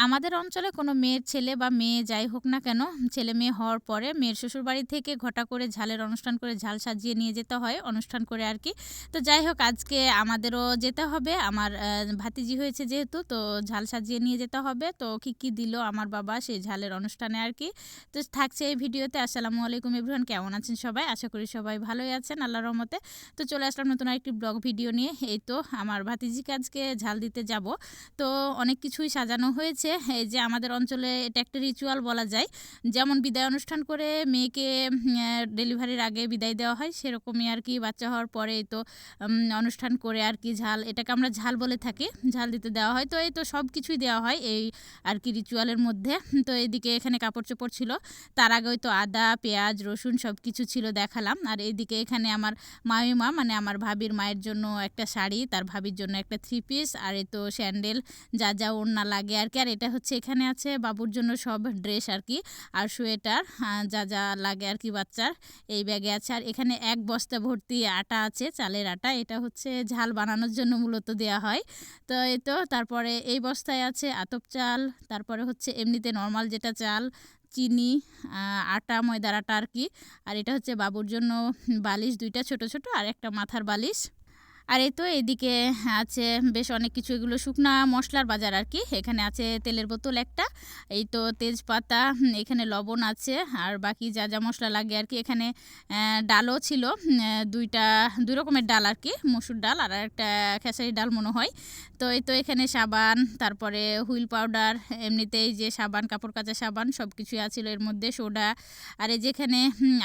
আমাদের অঞ্চলে কোনো মেয়ের ছেলে বা মেয়ে যাই হোক না কেন, ছেলে মেয়ে হওয়ার পরে মেয়ের শ্বশুরবাড়ি থেকে ঘটা করে ঝালের অনুষ্ঠান করে ঝাল সাজিয়ে নিয়ে যেতে হয় অনুষ্ঠান করে আর কি। তো যাই হোক আজকে আমাদেরও যেতে হবে, আমার ভাতিজি হয়েছে যেহেতু, তো ঝাল সাজিয়ে নিয়ে যেতে হবে। তো কী দিল আমার বাবা সেই ঝালের অনুষ্ঠানে আর কি। তো থাকছে এই ভিডিওতে। আসসালামু আলাইকুম এভরিওয়ান, কেমন আছেন সবাই? আশা করি সবাই ভালোই আছেন আল্লাহর রহমতে। তো চলে আসলাম নতুন আরেকটি ব্লগ ভিডিও নিয়ে। এই তো আমার ভাতিজিকে আজকে ঝাল দিতে যাব। তো অনেক কিছুই সাজানো হয়েছে। এই যে আমাদের অঞ্চলে এটা একটা রিচুয়াল বলা যায়, যেমন বিদায় অনুষ্ঠান করে মেয়েকে ডেলিভারির আগে বিদায় দেওয়া হয়, সেরকমই আর কি বাচ্চা হওয়ার পরে তো অনুষ্ঠান করে আর কি ঝাল, এটাকে আমরা ঝাল বলে থাকি, ঝাল দিতে দেওয়া হয়। তো এই তো সব কিছুই দেওয়া হয় এই আর কি রিচুয়ালের মধ্যে। তো এদিকে এখানে কাপড় চোপড় ছিল, তার আগে তো আদা পেঁয়াজ রসুন সব কিছু ছিল দেখালাম। আর এইদিকে এখানে আমার মামিমা মানে আমার ভাবির মায়ের জন্য একটা শাড়ি, তার ভাবির জন্য একটা 3 পিস, আর এই তো স্যান্ডেল যা যা ওড়না লাগে আর কি। আর এটা হচ্ছে এখানে আছে বাবুর জন্য সব ড্রেস আর কি, আর সোয়েটার যা যা লাগে আর কি বাচ্চার, এই ব্যাগে আছে। আর এখানে এক বস্তা ভর্তি আটা আছে, চালের আটা, এটা হচ্ছে ঝাল বানানোর জন্য মূলত দেওয়া হয়। তো এই তো তারপরে এই বস্তায় আছে আতপ চাল, তারপরে হচ্ছে এমনিতে নর্মাল যেটা চাল, চিনি, আটা ময়দার আটা আর কি। আর এটা হচ্ছে বাবুর জন্য বালিশ দুইটা ছোট ছোট, আর একটা মাথার বালিশ। আর এই তো এদিকে আছে বেশ অনেক কিছু, এগুলো শুকনা মশলার বাজার আর কি। এখানে আছে তেলের বোতল একটা, এই তো তেজপাতা, এখানে লবণ আছে, আর বাকি যা যা মশলা লাগে আর কি। এখানে ডালও ছিল, দুই রকমের ডাল আর কি, মসুর ডাল আর একটা খেসারি ডাল মনে হয়। তো এই তো এখানে সাবান, তারপরে হুইল পাউডার, এমনিতেই যে সাবান কাপড় কাচা সাবান সব কিছুই আছিল এর মধ্যে, সোডা। আর এই যেখানে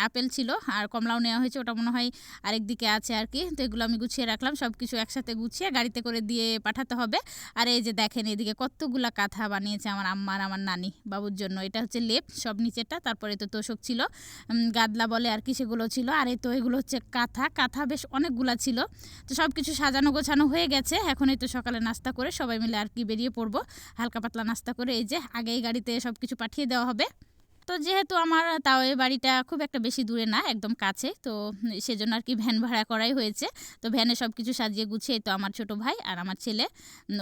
আপেল ছিল আর কমলাও নেওয়া হয়েছে, ওটা মনে হয় আরেক দিকে আছে আর কি। তো এগুলো আমি গুছিয়ে রাখলাম, সব কিছু একসাথে গুছিয়ে গাড়িতে করে দিয়ে পাঠাতে হবে। আর এই যে দেখেন এদিকে কতগুলা কাঁথা বানিয়েছে আমার আম্মা আর আমার নানি বাবুর জন্য। এটা হচ্ছে লেপ সব নিচেরটা, তারপরে তো তোষক ছিল, গাদলা বলে আর কি, সেগুলো ছিল। আর এই তো এগুলো হচ্ছে কাঁথা, কাঁথা বেশ অনেকগুলা ছিল। তো সব কিছু সাজানো গোছানো হয়ে গেছে। এখন এই তো সকালে নাস্তা করে সবাই মিলে আর কি বেরিয়ে পড়বো, হালকা পাতলা নাস্তা করে। এই যে আগেই গাড়িতে সব কিছু পাঠিয়ে দেওয়া হবে। তো যেহেতু আমার তাও এই বাড়িটা খুব একটা বেশি দূরে না, একদম কাছে, তো সেজন্য আর কি ভ্যান ভাড়া করাই হয়েছে। তো ভ্যানে সব কিছু সাজিয়ে গুছিয়ে তো আমার ছোট ভাই আর আমার ছেলে,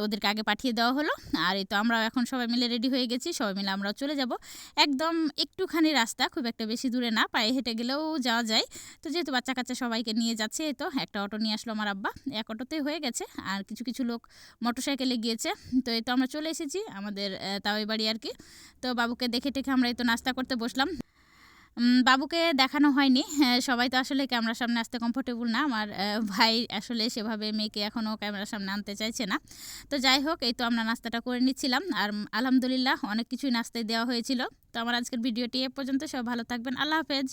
ওদেরকে আগে পাঠিয়ে দেওয়া হলো। আর এই তো আমরাও এখন সবাই মিলে রেডি হয়ে গেছি, সবাই মিলে আমরাও চলে যাব। একদম একটুখানি রাস্তা, খুব একটা বেশি দূরে না, পায়ে হেঁটে গেলেও যাওয়া যায়। তো যেহেতু বাচ্চা কাচ্চা সবাইকে নিয়ে যাচ্ছে, এই তো একটা অটো নিয়ে আসলো আমার আব্বা, এক অটোতেই হয়ে গেছে। আর কিছু কিছু লোক মোটরসাইকেলে গিয়েছে। তো এই তো আমরা চলে এসেছি আমাদের তাও এই বাড়ি আর কি। তো বাবুকে দেখে টেখে আমরা এই তো নাস্তা করতে বসলাম। বাবুকে দেখানো হয়নি, সবাই তো আসলে ক্যামেরার সামনে আসতে কমফোর্টেবল না। আমার ভাই আসলে সেভাবে মেয়েকে এখনও ক্যামেরার সামনে আনতে চাইছে না। তো যাই হোক এই তো আমরা নাস্তাটা করে নিচ্ছিলাম, আর আলহামদুলিল্লাহ অনেক কিছুই নাস্তায় দেওয়া হয়েছিল। তো আমার আজকের ভিডিওটি এ পর্যন্ত, সব ভালো থাকবেন, আল্লাহ হাফেজ।